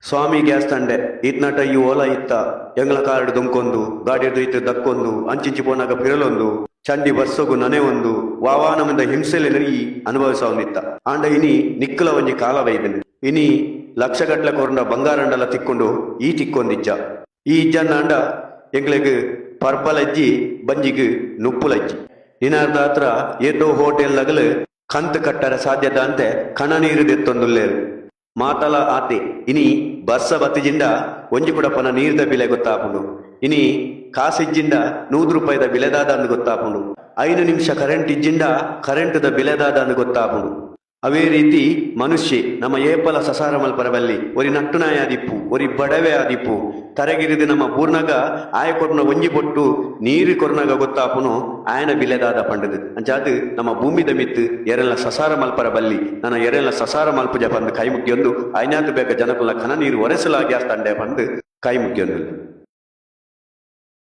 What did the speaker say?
ಸ್ವಾಮಿ gas ತಂಡೆ ಇತ್ನಟ ಈ ಓಲ ಇತ್ತ ಎಂಗ್ಲ card ದುಂಕೊಂದು ಗಾಡಿಯದು ಇತ್ತು ದಕ್ಕೊಂದು ಅಂಚಿಂಚಿ ಪೋನಾಗ ಪಿರಲೊಂದು ಚಂಡಿ ಬಸ್ಸಗು ನನೆ ಒಂದು ವಾವಾನಮಿಂದ ಹಿಂಸೆಲೆ ಈ ಅನುಭವಿಸವನಿತ್ತ ಆಂಡ ಇನಿ ನಿಕ್ಕಲ ಒಂಜಿ ಕಾಲ ವೈದನು ಇನಿ ಲಕ್ಷಗಟ್ಲೆ ಕೊರಂಡ ಬಂಗಾರಂಡಲ ತಿಕ್ಕೊಂಡು ಈ ತಿಕ್ಕೊಂದಿಜ್ಜ ಈ ಇಜ್ಜನ್ನ ಅಂಡ ಎಂಗ್ಲೆಗ್ ಪರ್ಪಲಜ್ಜಿ ಬಂಜಿಗ್ ನುಪ್ಪುಲಜ್ಜಿ ನಿನಾರ್ದ ಹತ್ರ ಏತೋ ಹೋಟೆಲ್ ನಗಲು ಕಂತು ಕಟ್ಟರ ಸಾಧ್ಯದ ಅಂತೆ ಕಣ ನೀರು ದೆತ್ತೊಂದುಲ್ಲೇರು ಮಾತಲ ಆತೆ ಇನಿ ಬಸ್ಸ ಬತ್ತಿಜಿಂದ ಒಂಜಿ ಕುಡಪನ ನೀರ್ದ ಬೆಲೆ ಗೊತ್ತಾಪುಂಡು ಇನಿ ಕಾಸಿಜ್ಜಿಂದ ₹100 ಬೆಲೆದಾದ ಅಂದು ಗೊತ್ತಾಪುಂಡು 5 ನಿಮಿಷ ಕರೆಂಟ್ ಇಜ್ಜಿಂದ ಕರೆಂಟ್ದ ಬೆಲೆದಾದ ಅಂದು ಗೊತ್ತಾಪುಂಡು ಅವೇ ರೀತಿ ಮನುಷ್ಯ ನಮ್ಮ ಏಪಲ ಸಸಾರ ಮಲ್ಪರವಲ್ಲಿ ಒರಿ ನಟ್ಟುನಾಯ ಆದಿಪ್ಪು ಒರಿ ಬಡವೆ ಆದಿಪ್ಪು ತರಗಿರಿದು ನಮ್ಮ ಪೂರ್ಣಗ ಆಯ ಕೊರ್ನ ಒಂಜಿ ಪೊಟ್ಟು ನೀರು ಕೊರ್ನಾಗ ಗೊತ್ತಾಪುನು ಆಯನ ಬಿಲೆದಾದ ಪಂಡದು ಅಂಚಾದು ನಮ್ಮ ಭೂಮಿದ ಮಿತ್ತು ಎರೆಲ್ಲ ಸಸಾರ ಮಲ್ಪರ ಬಲ್ಲಿ ನನ್ನ ಎರೆಲ್ಲ ಸಸಾರ ಮಲ್ಪುಜ ಪಂದು ಕೈ ಮುಗಿಯೊಂದು ಐನಾತು ಬೇಕ ಜನಕುಲ ಕನ ನೀರು ಒರೆಸಲಾಗಿ ತಂಡೆ ಪಂದು ಕೈ ಮುಗಿಯೊಂದು